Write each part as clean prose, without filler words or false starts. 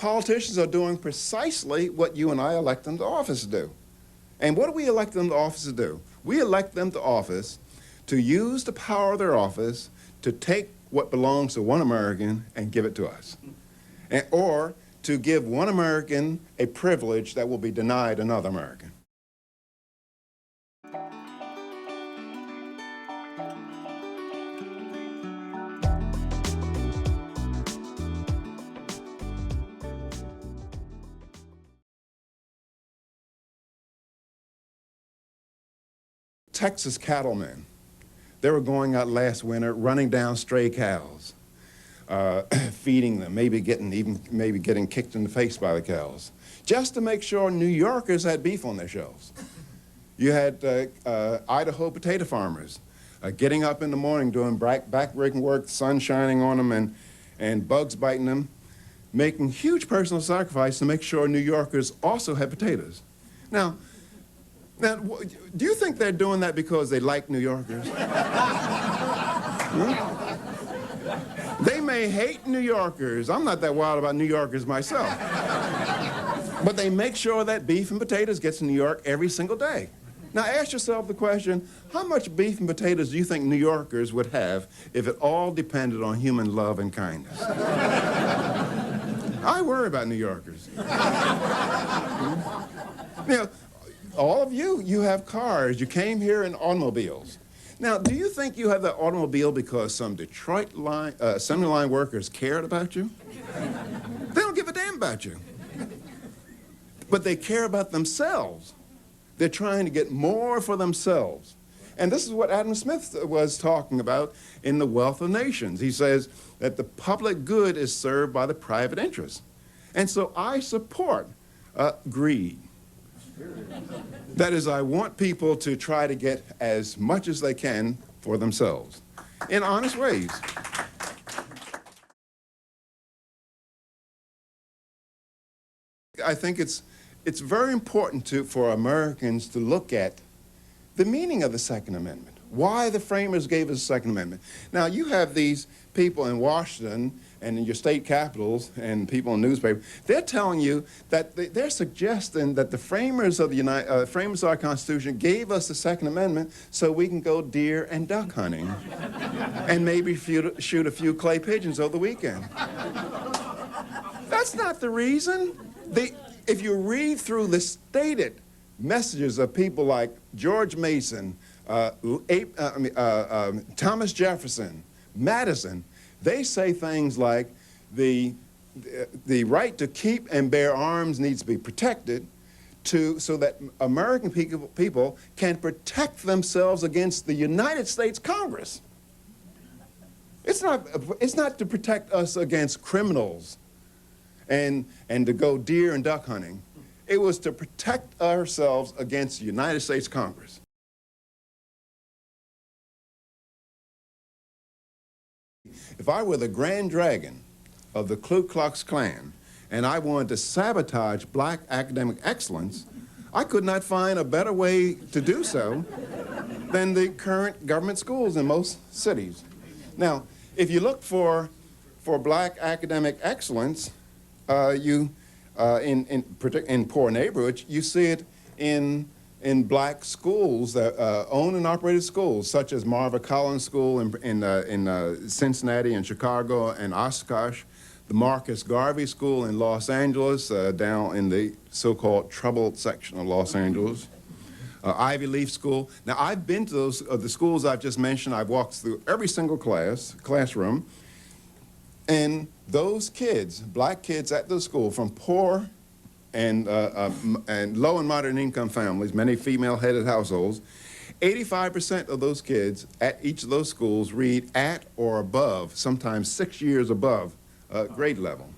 politicians are doing precisely what you and I elect them to office to do. And what do we elect them to office to do? We elect them to office to use the power of their office to take what belongs to one American and give it to us. Or to give one American a privilege that will be denied another American. Texas cattlemen, they were going out last winter, running down stray cows, feeding them, maybe getting kicked in the face by the cows, just to make sure New Yorkers had beef on their shelves. You had Idaho potato farmers getting up in the morning, doing back-breaking work, sun shining on them and bugs biting them, making huge personal sacrifice to make sure New Yorkers also had potatoes. Now, do you think they're doing that because they like New Yorkers? They may hate New Yorkers. I'm not that wild about New Yorkers myself. But they make sure that beef and potatoes gets to New York every single day. Now ask yourself the question, how much beef and potatoes do you think New Yorkers would have if it all depended on human love and kindness? I worry about New Yorkers. You know, all of you have cars. You came here in automobiles. Now, do you think you have that automobile because some Detroit assembly line workers cared about you? They don't give a damn about you. But they care about themselves. They're trying to get more for themselves. And this is what Adam Smith was talking about in The Wealth of Nations. He says that the public good is served by the private interest. And so I support greed. That is, I want people to try to get as much as they can for themselves in honest ways. I think it's very important for Americans to look at the meaning of the Second Amendment, why the framers gave us the Second Amendment. Now, you have these people in Washington and in your state capitals and people in newspapers, they're telling you that they're suggesting that the framers of the framers of our Constitution gave us the Second Amendment so we can go deer and duck hunting and maybe shoot a few clay pigeons over the weekend. That's not the reason. If you read through the stated messages of people like George Mason, Thomas Jefferson, Madison, they say things like the right to keep and bear arms needs to be protected so that American people can protect themselves against the United States Congress. It's not to protect us against criminals and to go deer and duck hunting. It was to protect ourselves against the United States Congress. If I were the Grand Dragon of the Ku Klux Klan and I wanted to sabotage black academic excellence, I could not find a better way to do so than the current government schools in most cities. Now, if you look for black academic excellence, in poor neighborhoods, you see it in black schools, owned and operated schools, such as Marva Collins School in Cincinnati and Chicago and Oshkosh, the Marcus Garvey School in Los Angeles, down in the so-called troubled section of Los Angeles, Ivy Leaf School. Now, I've been to those the schools I've just mentioned. I've walked through every single classroom, and those kids, black kids at the school from poor and low and moderate income families, many female-headed households, 85% of those kids at each of those schools read at or above, sometimes 6 years above grade level.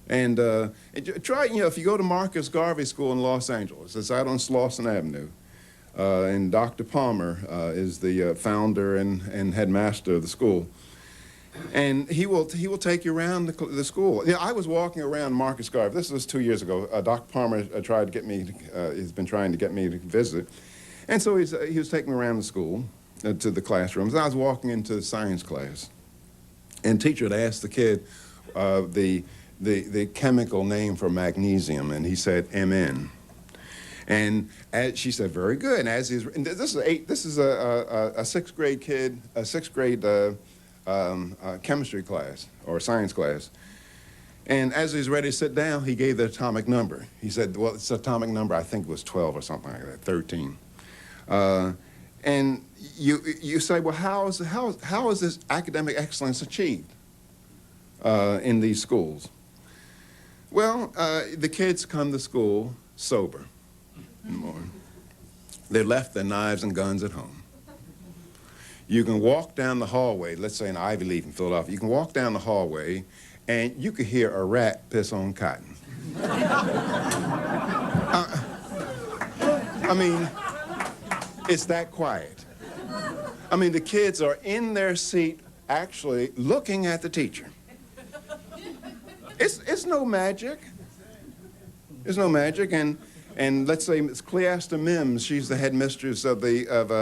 And try, if you go to Marcus Garvey School in Los Angeles, it's out on Slauson Avenue, and Dr. Palmer is the founder and headmaster of the school. And he will take you around the school. I was walking around Marcus Garvey. This was 2 years ago. Dr. Palmer tried to get me. He's been trying to get me to visit, and so he was taking me around the school to the classrooms. And I was walking into the science class, and the teacher had asked the kid the chemical name for magnesium, and he said Mn. And she said, very good. And as he's, and this is a sixth grade kid, a sixth grade chemistry class or science class. And as he's ready to sit down, he gave the atomic number. He said, well, it's atomic number, I think it was 12 or something like that, 13. And you say, well, how is this academic excellence achieved in these schools? Well, the kids come to school sober in the morning. They left their knives and guns at home. You can walk down the hallway, let's say in Ivy League in Philadelphia, you can walk down the hallway and you could hear a rat piss on cotton. I mean, it's that quiet. I mean, the kids are in their seat actually looking at the teacher. It's no magic. It's no magic. And let's say Ms. Cleasta Mims, she's the headmistress of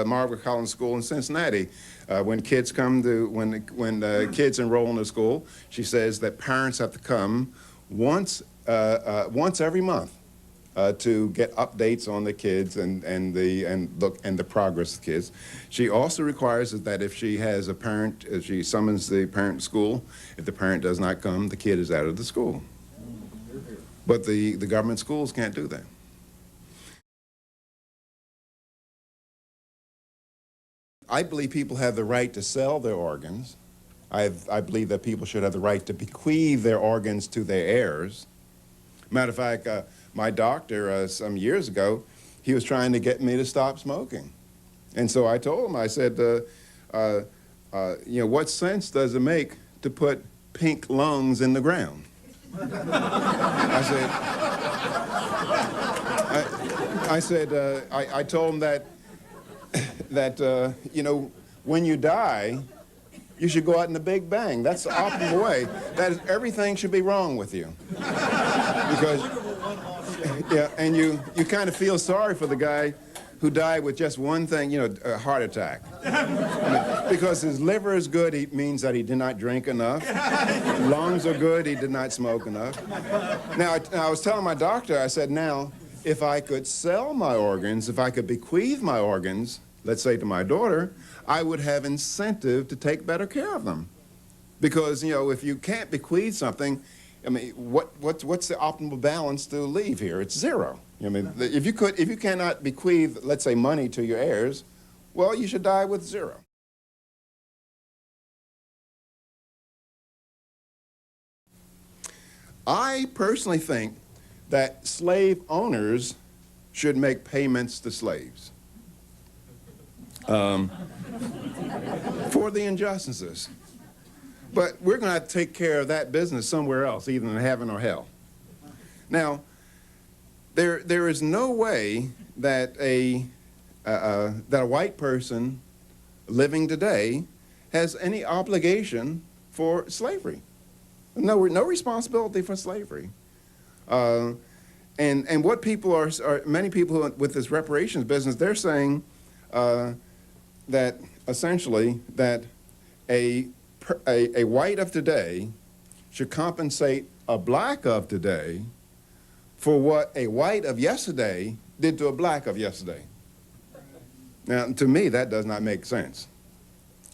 Margaret Collins School in Cincinnati. When kids come to, when kids enroll in the school, she says that parents have to come once every month to get updates on the kids and the progress of the kids. She also requires that if she has a parent, if she summons the parent to school, if the parent does not come, the kid is out of the school. But the government schools can't do that. I believe people have the right to sell their organs. I believe that people should have the right to bequeath their organs to their heirs. Matter of fact, my doctor, some years ago, he was trying to get me to stop smoking. And so I told him, I said, you know, what sense does it make to put pink lungs in the ground? I told him that you know, when you die, you should go out in a big bang. That's the optimal way. That is, everything should be wrong with you. Because, yeah, and you kind of feel sorry for the guy who died with just one thing, you know, a heart attack. Because his liver is good, it means that he did not drink enough. Lungs are good, he did not smoke enough. Now, I was telling my doctor, I said, now, if I could sell my organs, if I could bequeath my organs, let's say to my daughter, I would have incentive to take better care of them. Because, you know, if you can't bequeath something, I mean, what's the optimal balance to leave here? It's zero. I mean, if you cannot bequeath, let's say, money to your heirs, well, you should die with zero. I personally think that slave owners should make payments to slaves for the injustices. But we're going to have to take care of that business somewhere else, either in heaven or hell. Now, there is no way that a white person living today has any obligation for slavery. No responsibility for slavery. And what people are many people with this reparations business, they're saying that essentially that a white of today should compensate a black of today for what a white of yesterday did to a black of yesterday. Now, to me, that does not make sense.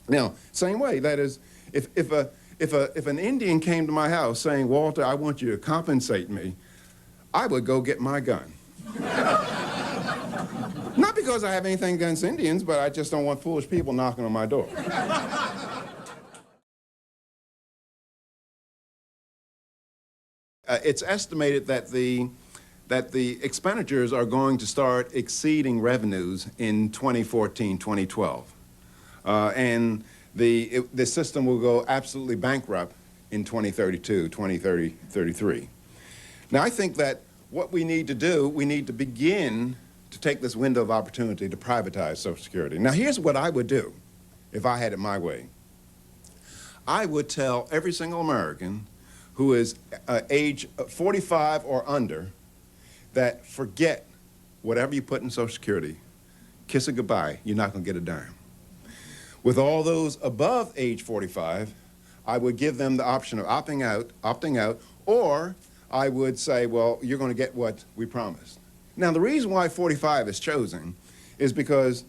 Now, same way, that is, if an Indian came to my house saying, Walter, I want you to compensate me, I would go get my gun. Not because I have anything against Indians, but I just don't want foolish people knocking on my door. It's estimated that the expenditures are going to start exceeding revenues in 2014, 2012. And the system will go absolutely bankrupt in 2032, 2033. Now, I think that what we need to do, we need to begin to take this window of opportunity to privatize Social Security. Now, here's what I would do if I had it my way. I would tell every single American who is age 45 or under that forget whatever you put in Social Security, kiss it goodbye, you're not going to get a dime. With all those above age 45, I would give them the option of opting out, Or I would say, well, you're going to get what we promised. Now, the reason why 45 is chosen is because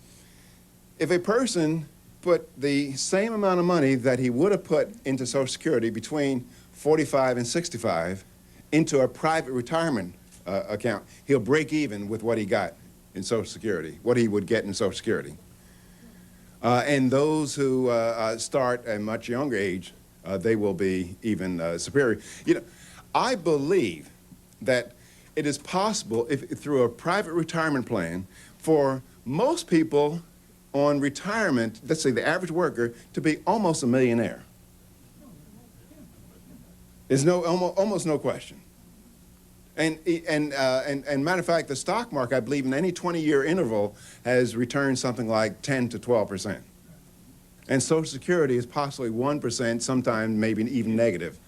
if a person put the same amount of money that he would have put into Social Security between 45 and 65 into a private retirement account, he'll break even with what he got in Social Security, what he would get in Social Security. And those who start at a much younger age, they will be even superior. You know, I believe that it is possible, if through a private retirement plan, for most people on retirement, let's say the average worker, to be almost a millionaire. There's almost no question. And matter of fact, the stock market, I believe, in any 20-year interval has returned something like 10 to 12%. And Social Security is possibly 1%, sometimes maybe even negative.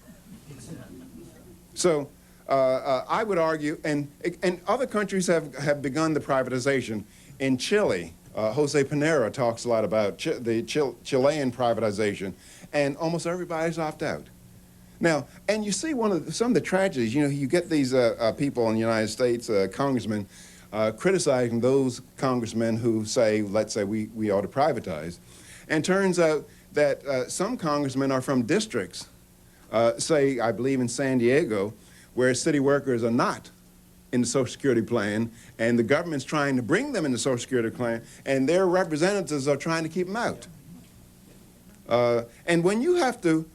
So I would argue, and other countries have begun the privatization. In Chile, Jose Pinero talks a lot about the Chilean privatization, and almost everybody's opted out. Now, and you see some of the tragedies, you know, you get these people in the United States, congressmen, criticizing those congressmen who say, let's say, we ought to privatize. And turns out that some congressmen are from districts, say, I believe in San Diego, where city workers are not in the Social Security plan, and the government's trying to bring them in the Social Security plan, and their representatives are trying to keep them out. And when you have to,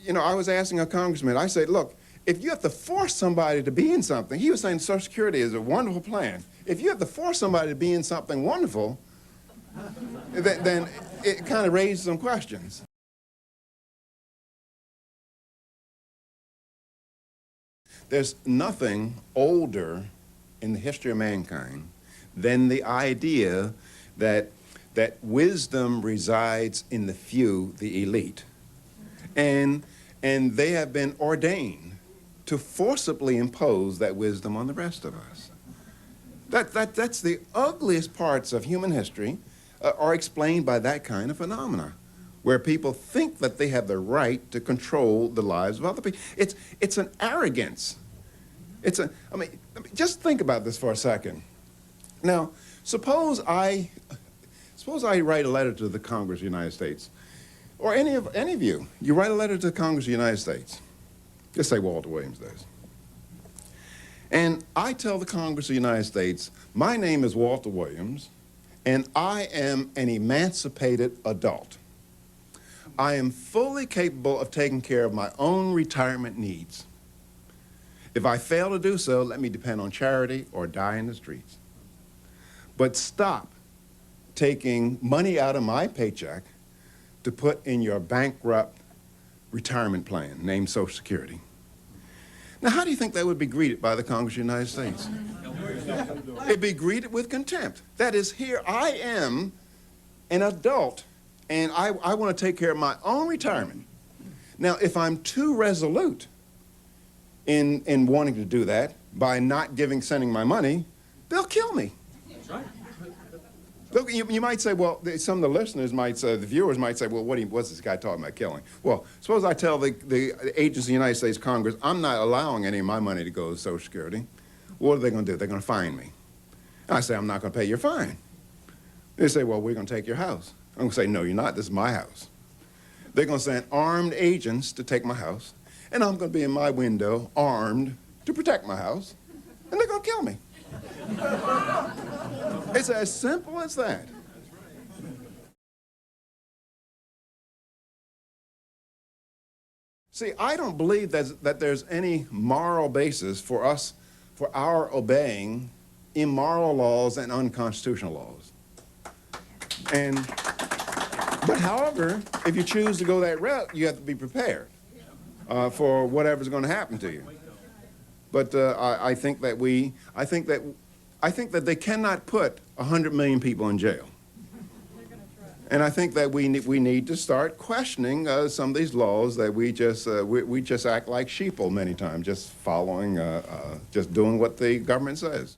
you know, I was asking a congressman, I said, look, if you have to force somebody to be in something, he was saying Social Security is a wonderful plan. If you have to force somebody to be in something wonderful, then it kind of raises some questions. There's nothing older in the history of mankind than the idea that wisdom resides in the few, the elite. And they have been ordained to forcibly impose that wisdom on the rest of us. That's the ugliest parts of human history are explained by that kind of phenomena, where people think that they have the right to control the lives of other people. It's an arrogance. I mean, just think about this for a second. Now, suppose I write a letter to the Congress of the United States, or any of you write a letter to the Congress of the United States. Just say Walter Williams does. And I tell the Congress of the United States, my name is Walter Williams, and I am an emancipated adult. I am fully capable of taking care of my own retirement needs. If I fail to do so, let me depend on charity or die in the streets. But stop taking money out of my paycheck to put in your bankrupt retirement plan named Social Security. Now, how do you think that would be greeted by the Congress of the United States? It'd be greeted with contempt. That is, here I am, an adult, and I want to take care of my own retirement. Now, if I'm too resolute in wanting to do that by not sending my money, they'll kill me. That's right. Look, you might say, well, some of the listeners might say, the viewers might say, well, what's this guy talking about killing? Well, suppose I tell the agents of the United States Congress, I'm not allowing any of my money to go to Social Security. What are they going to do? They're going to fine me. And I say, I'm not going to pay your fine. They say, well, we're going to take your house. I'm going to say, no, you're not. This is my house. They're going to send armed agents to take my house, and I'm going to be in my window armed to protect my house, and they're going to kill me. It's as simple as that. See, I don't believe that there's any moral basis for our obeying immoral laws and unconstitutional laws. But however, if you choose to go that route, you have to be prepared for whatever's going to happen to you. But I think that they cannot put 100 million people in jail. And I think that we need to start questioning some of these laws that we just act like sheeple many times, just following, just doing what the government says.